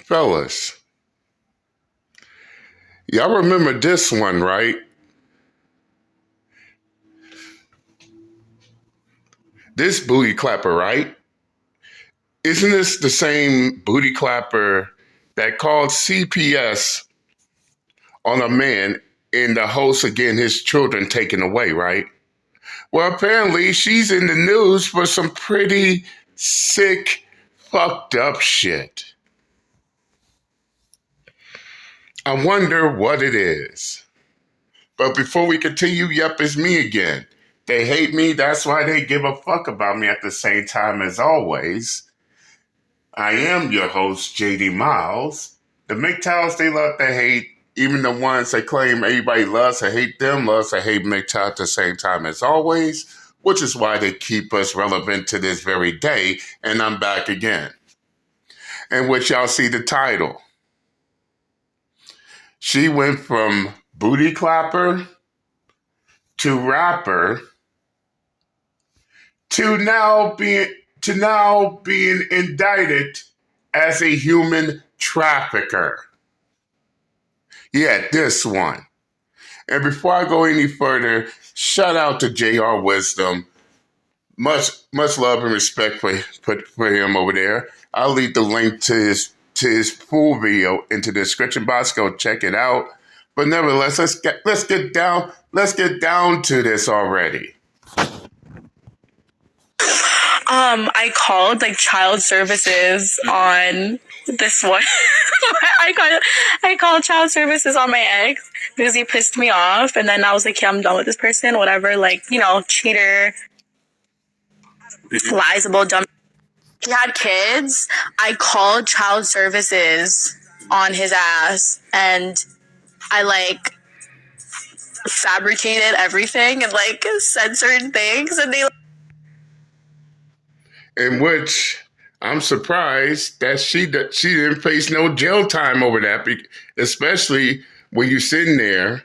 Fellas, y'all remember this one, right? This booty clapper, right? Isn't this the same booty clapper that called CPS on a man in the hopes of getting his children taken away, right? Well, apparently she's in the news for some pretty sick, fucked up shit. I wonder what it is. But before we continue, yep, it's me again. They hate me, that's why they give a fuck about me at the same time as always. I am your host, JD Miles. The MGTOWs, they love to hate. Even the ones that claim everybody loves to hate them, loves to hate MGTOW at the same time as always, which is why they keep us relevant to this very day, and I'm back again. In which y'all see the title. She went from booty clapper to rapper to now being indicted as a human trafficker. Yeah, this one. And before I go any further, shout out to JR Wisdom. Much love and respect for him over there. I'll leave the link to his full video into the description box. Go check it out. But nevertheless, let's get down to this already. I called like child services on this one. I called child services on my ex because he pissed me off, and then I was like, yeah, I'm done with this person, whatever, like, cheater, liesable, dumb. He had kids. I called child services on his ass, and I like fabricated everything and like said certain things, and they. In which I'm surprised that she didn't face no jail time over that, especially when you're sitting there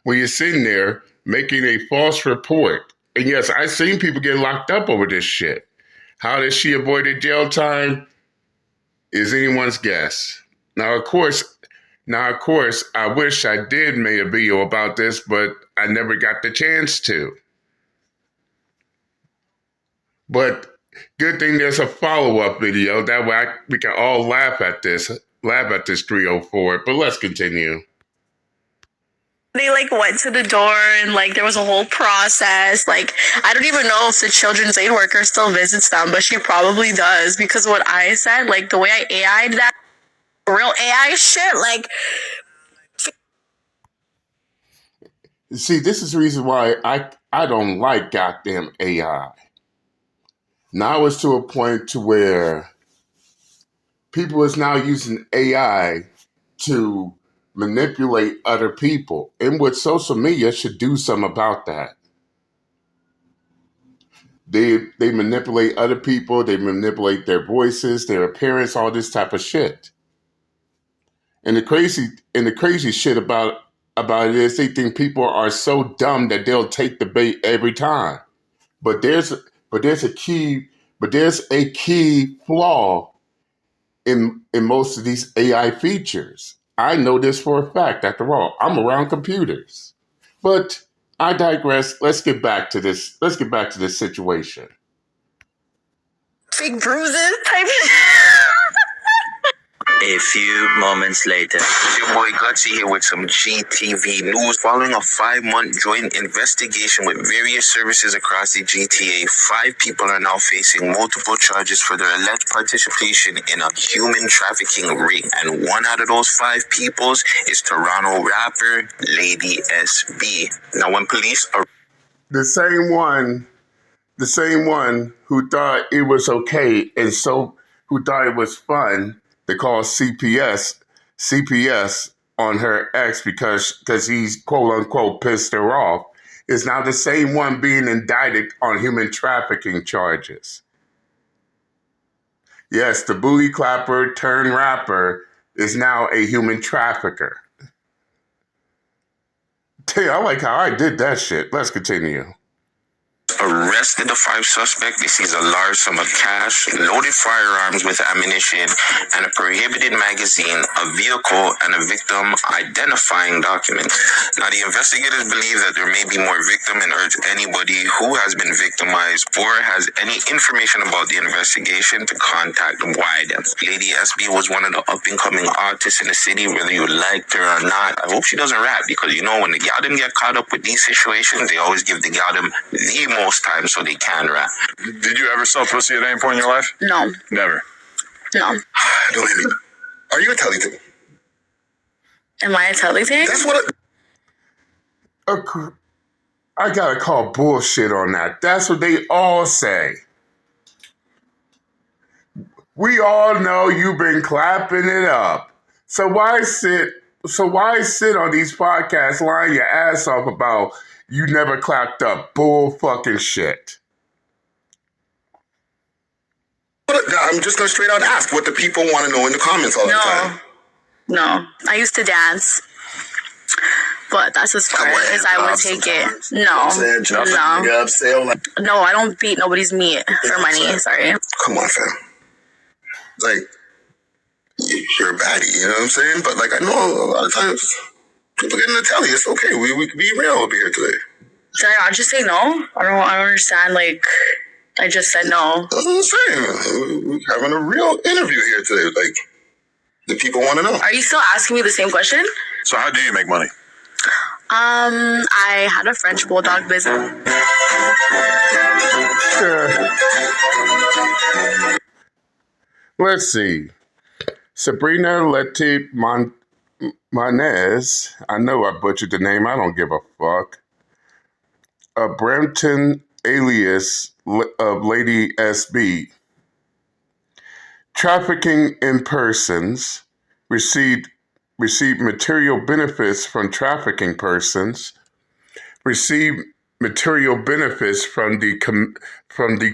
making a false report. And yes, I've seen people get locked up over this shit. How did she avoid a jail time is anyone's guess. Now, of course, I wish I did make a video about this, but I never got the chance to. But good thing there's a follow-up video. That way we can all laugh at this 304. But let's continue. They like went to the door and like there was a whole process. Like, I don't even know if the children's aid worker still visits them, but she probably does, because what I said, like the way I AI'd that real AI shit, like. See, this is the reason why I don't like goddamn AI. Now it's to a point to where people is now using AI to manipulate other people. And what social media should do something about that. They manipulate other people, they manipulate their voices, their appearance, all this type of shit. And the crazy shit about it is they think people are so dumb that they'll take the bait every time. But there's a key flaw in most of these AI features. I know this for a fact. After all, I'm around computers. But I digress. Let's get back to this situation. Big bruises type. A few moments later. It's your boy Gutsy here with some GTV news. Following a 5-month joint investigation with various services across the GTA, 5 people are now facing multiple charges for their alleged participation in a human trafficking ring. And one out of those 5 peoples is Toronto rapper Lady SB. Now, when police are... The same one who thought it was okay and so who thought it was fun to call CPS on her ex because he's quote unquote pissed her off, is now the same one being indicted on human trafficking charges. Yes, the booty clapper turned rapper is now a human trafficker. Hey, I like how I did that shit. Let's continue. arrested the 5 suspects. They seized a large sum of cash, loaded firearms with ammunition, and a prohibited magazine, a vehicle, and a victim identifying document. Now, the investigators believe that there may be more victims and urge anybody who has been victimized or has any information about the investigation to contact YDEM. Lady SB was one of the up-and-coming artists in the city, whether you liked her or not. I hope she doesn't rap, because you know when the gal them get caught up with these situations, they always give the gal them the most time so they can rap. Did you ever sell pussy at any point in your life? No. Never. No. Don't hit me. Are you a telly thing? Am I a telly thing? That's what. I gotta call bullshit on that. That's what they all say. We all know you've been clapping it up. So why sit on these podcasts lying your ass off about you never clapped up? Bull fucking shit. I'm just gonna straight out ask what the people want to know in the comments all the time. No. I used to dance. But that's as far as I would take it. No, I don't beat nobody's meat for money. Sorry. Come on, fam. Like, you're a baddie, you know what I'm saying? But like, I know a lot of times people get in the telly. It's okay. We can be real over here today. Should I not just say no? I don't understand. Like, I just said no. That's what I'm saying. We're having a real interview here today. Like, the people want to know. Are you still asking me the same question? So how do you make money? I had a French bulldog business. Let's see. Sabrina Leti Manez. I know I butchered the name. I don't give a fuck. A Brampton alias of Lady SB. Trafficking in persons. Received material benefits from trafficking persons. Received material benefits from the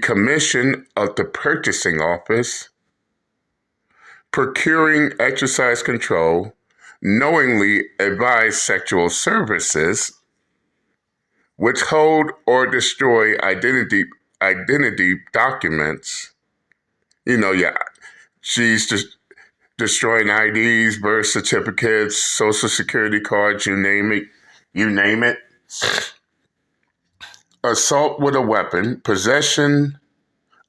commission of the purchasing office. Procuring exercise control. Knowingly advise sexual services. Withhold or destroy identity documents. You know, yeah, she's just destroying IDs, birth certificates, social security cards, you name it. Assault with a weapon, possession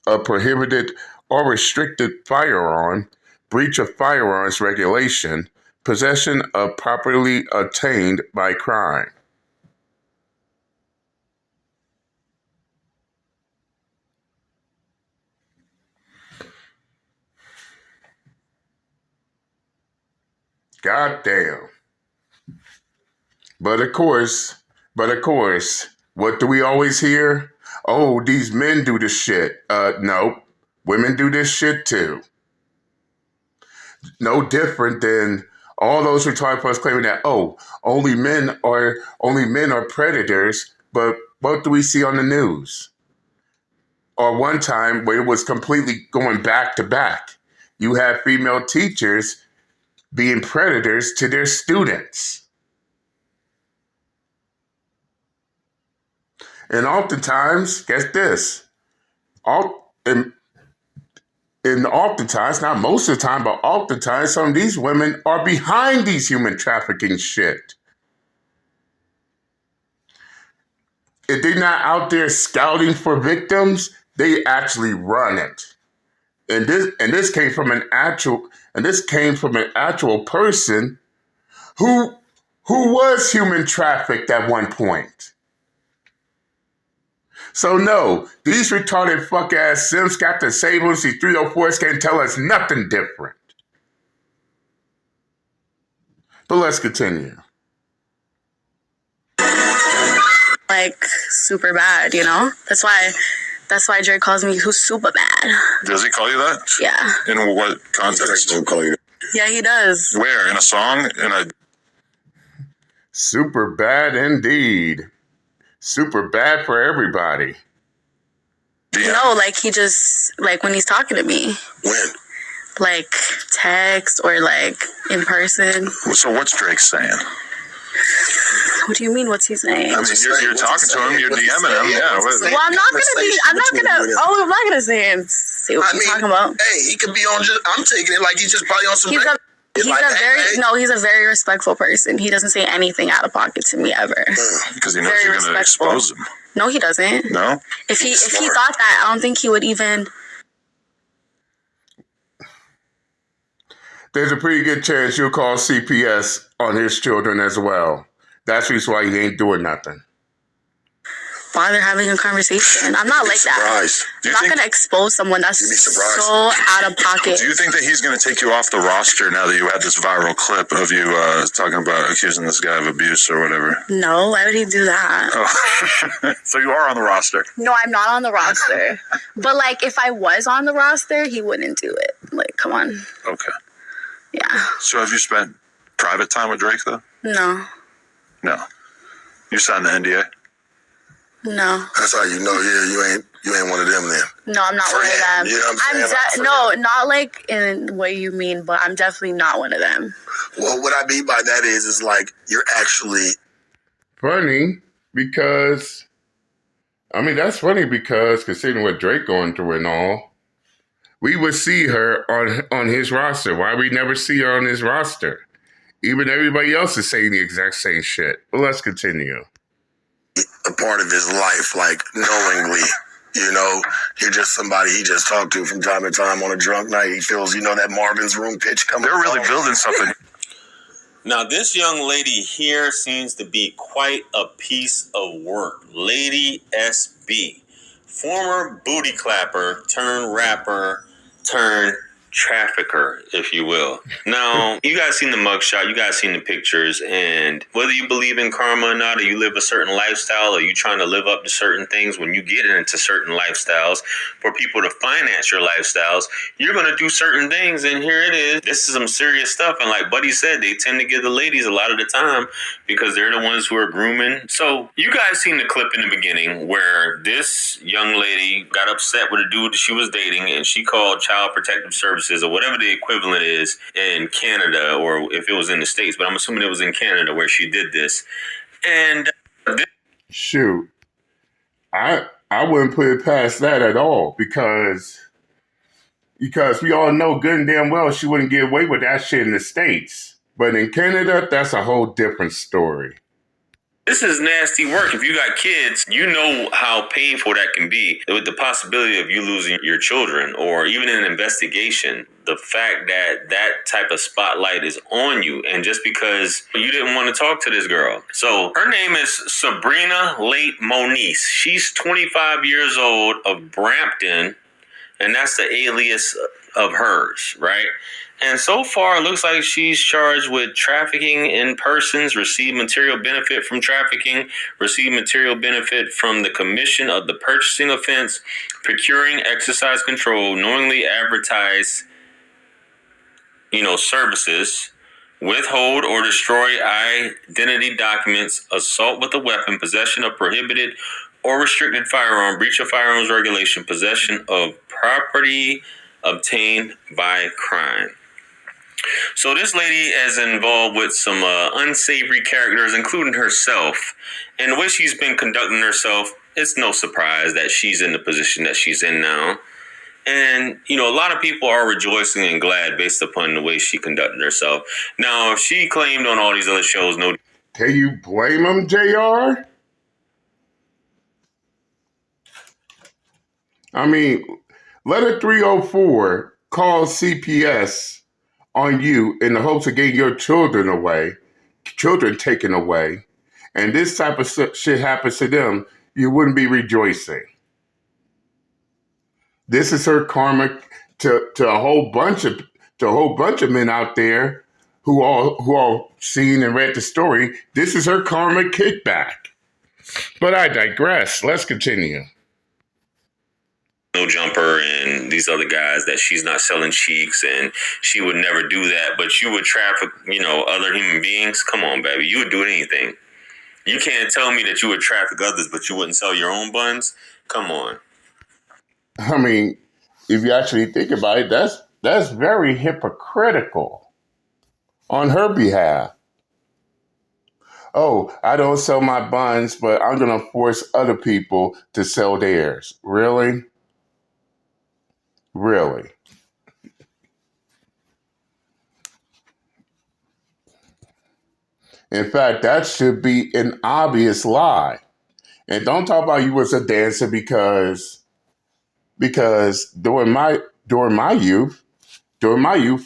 of prohibited or restricted firearm, breach of firearms regulation, possession of property obtained by crime. God damn. But of course, what do we always hear? Oh, these men do this shit. No, women do this shit too. No different than all those retarded folks claiming that, oh, only men are predators, but what do we see on the news? Or one time where it was completely going back to back. You have female teachers being predators to their students. And oftentimes, guess this, oftentimes, not most of the time, but oftentimes, some of these women are behind these human trafficking shit. If they're not out there scouting for victims, they actually run it. And this came from an actual person who was human trafficked at one point. So no, these retarded fuck ass Sims got the sables, these 304s can't tell us nothing different. But let's continue. Like, super bad, you know? That's why Drake calls me who's super bad. Does he call you that? Yeah. In what context? Yeah, he does. Where? In a song? Super bad indeed. Super bad for everybody. Yeah. No, like he just, like when he's talking to me. When? Like text or like in person. So what's Drake saying? What do you mean? What's he saying? I mean, you're talking to him, you're DMing him. Yeah. Well, I'm not gonna say and see what you're talking about. Hey, he could be on. I'm taking it like he's just probably on some. He's a very respectful person. He doesn't say anything out of pocket to me ever. Because he knows you're going to expose him. No, he doesn't. No? If he thought that, I don't think he would even. There's a pretty good chance you'll call CPS on his children as well. That's the reason why he ain't doing nothing. Bother having a conversation. I'm not like that. I'm not going to expose someone that's so out of pocket. Do you think that he's going to take you off the roster now that you had this viral clip of you talking about accusing this guy of abuse or whatever? No, why would he do that? Oh. So you are on the roster? No, I'm not on the roster. But, like, if I was on the roster, he wouldn't do it. Like, come on. Okay. Yeah. So have you spent private time with Drake, though? No. No. You signed the NDA? No. That's how you know. Yeah, you ain't one of them then. No, I'm not one of them. You know what I'm saying? Not like in what you mean, but I'm definitely not one of them. Well, what I mean by that is like you're actually funny because, I mean, that's funny because considering what Drake going through and all, we would see her on his roster. Why we never see her on his roster? Even everybody else is saying the exact same shit. But let's continue. A part of his life, like knowingly, you know, you're just somebody he just talked to from time to time on a drunk night. He feels, that Marvin's Room pitch coming. They're really building something. Now, this young lady here seems to be quite a piece of work. Lady SB, former booty clapper turned rapper turned trafficker, if you will. Now, you guys seen the mugshot, you guys seen the pictures, and whether you believe in karma or not, or you live a certain lifestyle, or you trying to live up to certain things, when you get into certain lifestyles, for people to finance your lifestyles, you're going to do certain things, and here it is. This is some serious stuff, and like Buddy said, they tend to give the ladies a lot of the time because they're the ones who are grooming. So, you guys seen the clip in the beginning where this young lady got upset with a dude that she was dating, and she called Child Protective Services or whatever the equivalent is in Canada, or if it was in the States, but I'm assuming it was in Canada where she did this. And shoot, I wouldn't put it past that at all because we all know good and damn well she wouldn't get away with that shit in the States. But in Canada, that's a whole different story. this is nasty work. If you got kids, you know how painful that can be with the possibility of you losing your children, or even in an investigation, the fact that that type of spotlight is on you, and just because you didn't want to talk to this girl. So her name is Sabrina Late Moniz. She's 25 years old, of Brampton, and that's the alias of hers, right? And so far, it looks like she's charged with trafficking in persons, receive material benefit from trafficking, receive material benefit from the commission of the purchasing offense, procuring, exercise control, knowingly advertise, services, withhold or destroy identity documents, assault with a weapon, possession of prohibited or restricted firearm, breach of firearms regulation, possession of property obtained by crime. So this lady is involved with some unsavory characters, including herself. And the way she's been conducting herself, it's no surprise that she's in the position that she's in now. And, a lot of people are rejoicing and glad based upon the way she conducted herself. Now, if she claimed on all these other shows, Can you blame him, JR? I mean, let a 304 call CPS on you in the hopes of getting your children taken away, and this type of shit happens to them, you wouldn't be rejoicing. This is her karma to a whole bunch of men out there who all seen and read the story. This is her karma kickback. But I digress. Let's continue. No Jumper and these other guys, that she's not selling cheeks and she would never do that, but you would traffic, other human beings. Come on, baby. You would do anything. You can't tell me that you would traffic others, but you wouldn't sell your own buns. Come on. I mean, if you actually think about it, that's very hypocritical on her behalf. Oh, I don't sell my buns, but I'm going to force other people to sell theirs. Really? Really? In fact, that should be an obvious lie. And don't talk about you was a dancer because during my youth,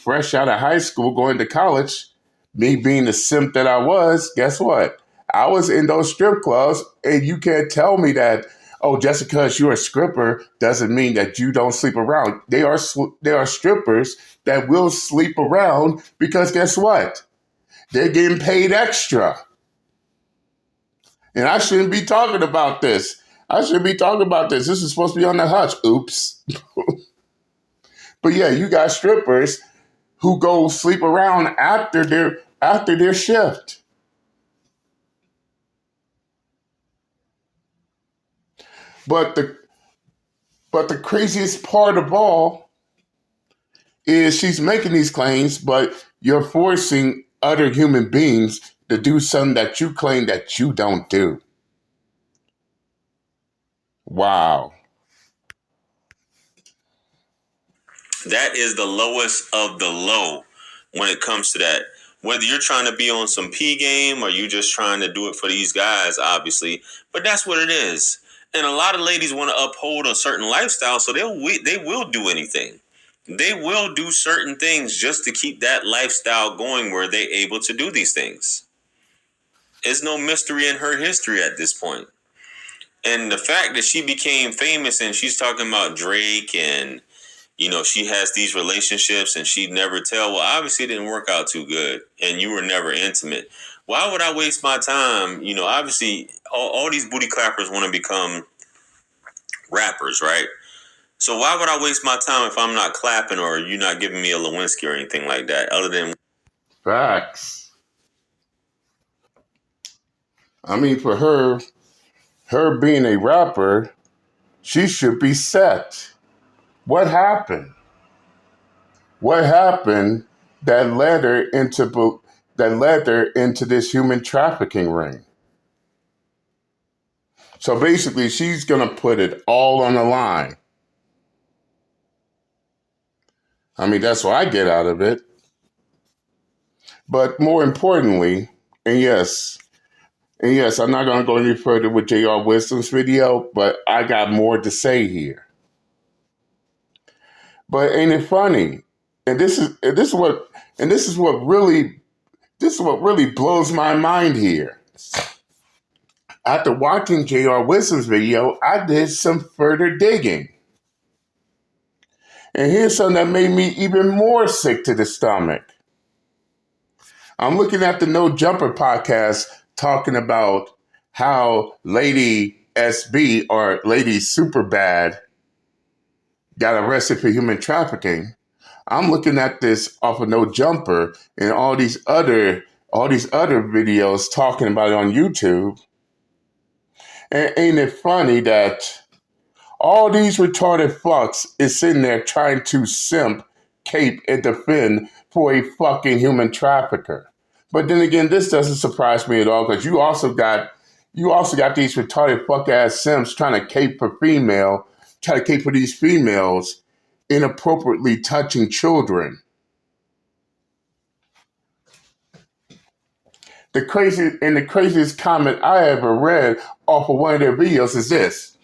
fresh out of high school, going to college, me being the simp that I was, guess what? I was in those strip clubs, and you can't tell me that, oh, just because you're a stripper doesn't mean that you don't sleep around. There are strippers that will sleep around because guess what? They're getting paid extra. And I shouldn't be talking about this. I shouldn't be talking about this. This is supposed to be on the hush. Oops. But yeah, you got strippers who go sleep around after their shift. But the craziest part of all is she's making these claims, but you're forcing other human beings to do something that you claim that you don't do. Wow. That is the lowest of the low when it comes to that. Whether you're trying to be on some P game or you just trying to do it for these guys, obviously, but that's what it is. And a lot of ladies want to uphold a certain lifestyle, so they will do anything. They will do certain things just to keep that lifestyle going where they're able to do these things. There's no mystery in her history at this point. And the fact that she became famous and she's talking about Drake and she has these relationships and she'd never tell. Well, obviously it didn't work out too good and you were never intimate. Why would I waste my time? Obviously all these booty clappers want to become rappers, right? So why would I waste my time if I'm not clapping or you're not giving me a Lewinsky or anything like that other than... Facts. I mean, for her being a rapper, she should be set. What happened? What happened that led her into this human trafficking ring? So basically, she's going to put it all on the line. I mean, that's what I get out of it. But more importantly, and yes, I'm not going to go any further with JR Wisdom's video, but I got more to say here. But ain't it funny? And this is what really blows my mind here. After watching JR Wisdom's video, I did some further digging. And here's something that made me even more sick to the stomach. I'm looking at the No Jumper podcast talking about how Lady SB or Lady Superbad got arrested for human trafficking. I'm looking at this off of No Jumper and all these other videos talking about it on YouTube. And ain't it funny that all these retarded fucks is sitting there trying to simp, cape, and defend for a fucking human trafficker. But then again, this doesn't surprise me at all because you also got these retarded fuck ass simps trying to cape for these females inappropriately touching children. The craziest comment I ever read off of one of their videos is this.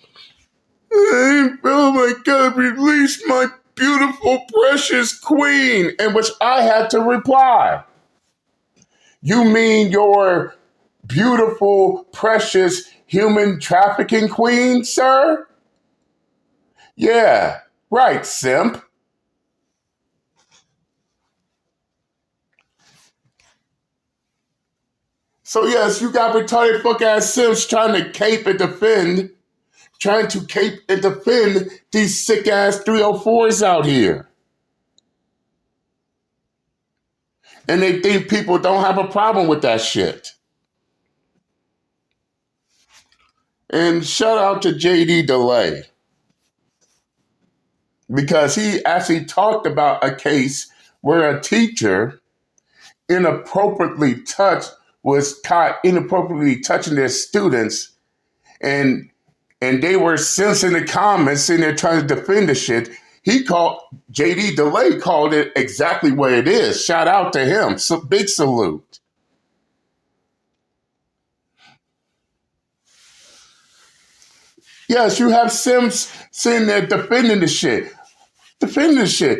Oh my God, release my beautiful, precious queen. In which I had to reply. You mean your beautiful, precious human trafficking queen, sir? Yeah, right, simp. So yes, you got retarded fuck ass simps trying to cape and defend these sick ass 304s out here. And they think people don't have a problem with that shit. And shout out to JD Delay. Because he actually talked about a case where a teacher inappropriately touched was caught inappropriately touching their students, and they were censoring the comments, sitting there trying to defend the shit. He called JD DeLay called it exactly what it is. Shout out to him. So big salute. Yes, you have Sims sitting there defending the shit. Defending the shit.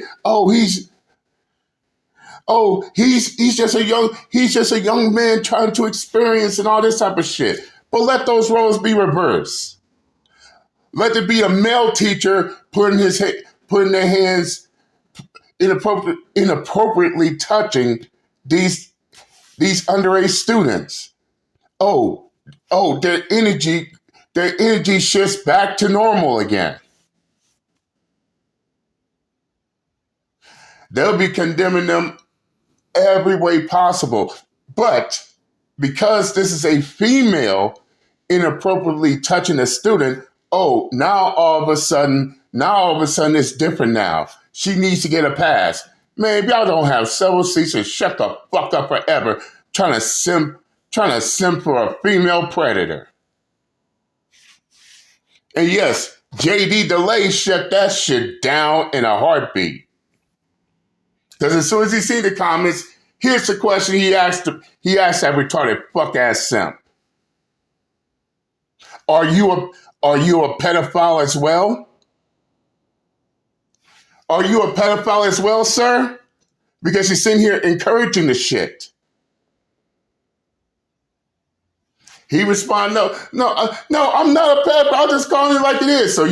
He's just a young man trying to experience and all this type of shit. But let those roles be reversed. Let it be a male teacher putting their hands inappropriately touching these underage students. Their energy shifts back to normal again. They'll be condemning them every way possible. But because this is a female inappropriately touching a student, now all of a sudden it's different now. She needs to get a pass. Man, if y'all don't have several seats, and shut the fuck up forever trying to simp for a female predator. And yes, JD DeLay shut that shit down in a heartbeat. Because as soon as he seen the comments, here's the question he asked that retarded fuck ass simp. Are you a pedophile as well? Are you a pedophile as well, sir? Because you're sitting here encouraging the shit. He responded, no, I'm not a pedophile. I'm just calling it like it is. So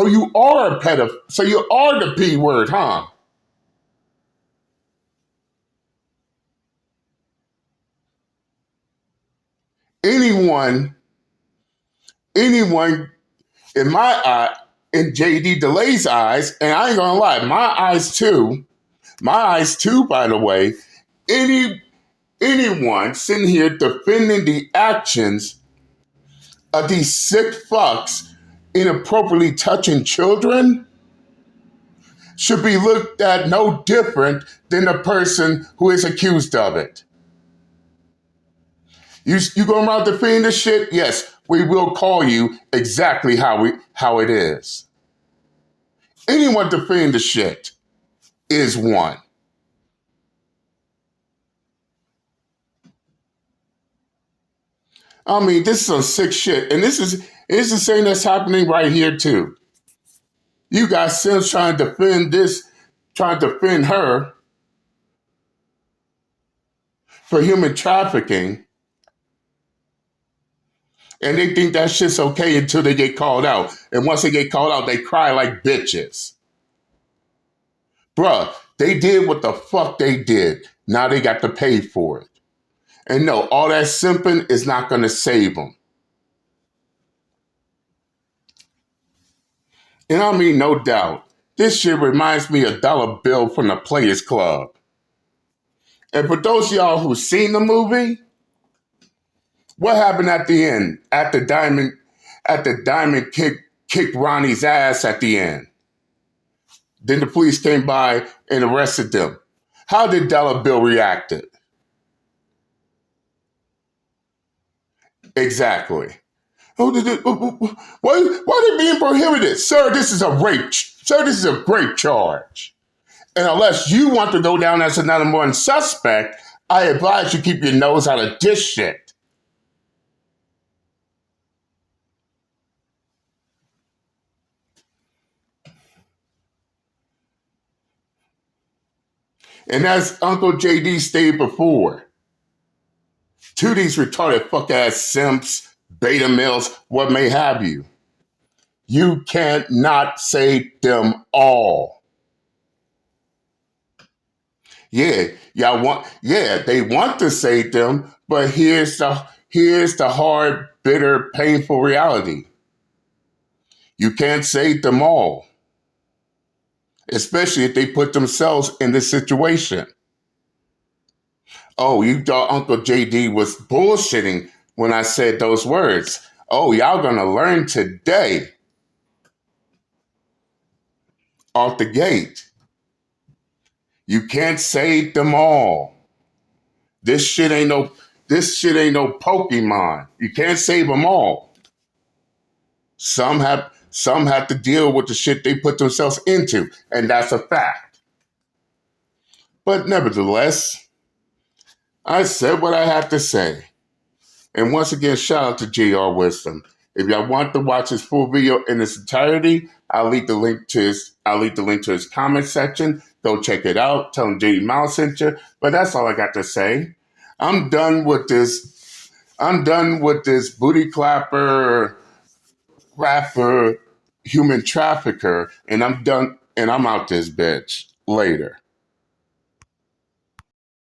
you are a pedophile. So you are the P word, huh? Anyone in my eye, in JD DeLay's eyes, and I ain't gonna lie, my eyes too, by the way, anyone sitting here defending the actions of these sick fucks inappropriately touching children should be looked at no different than the person who is accused of it. You going around defending this shit? Yes, we will call you exactly how it is. Anyone defending the shit is one. I mean, this is some sick shit, and this is the same that's happening right here too. You got Sims trying to defend her for human trafficking, and they think that shit's okay until they get called out. And once they get called out, they cry like bitches. Bruh, they did what the fuck they did. Now they got to pay for it. And no, all that simping is not going to save them. And I mean, no doubt, this shit reminds me of Dollar Bill from the Players Club. And for those of y'all who've seen the movie, what happened at the end? At the diamond kicked Ronnie's ass at the end. Then the police came by and arrested them. How did Dollar Bill react? Exactly. Why are they being prohibited? Sir, this is a rape. Sir, this is a rape charge. And unless you want to go down as another one suspect, I advise you keep your nose out of this shit. And as Uncle JD stated before, to these retarded fuck-ass simps, beta males, what may have you, you can't not save them all. They want to save them, but here's the hard, bitter, painful reality. You can't save them all, especially if they put themselves in this situation. Oh, you thought Uncle JD was bullshitting when I said those words. Oh, y'all gonna learn today. Off the gate. You can't save them all. This shit ain't no This shit ain't no Pokemon. You can't save them all. Some have to deal with the shit they put themselves into, and that's a fact. But nevertheless, I said what I had to say. And once again, shout out to JR Wisdom. If y'all want to watch his full video in its entirety, I'll leave the link to his comment section. Go check it out. Tell him JD Miles sent you. But that's all I got to say. I'm done with this booty clapper, rapper, human trafficker, and I'm done. And I'm out this bitch. Later.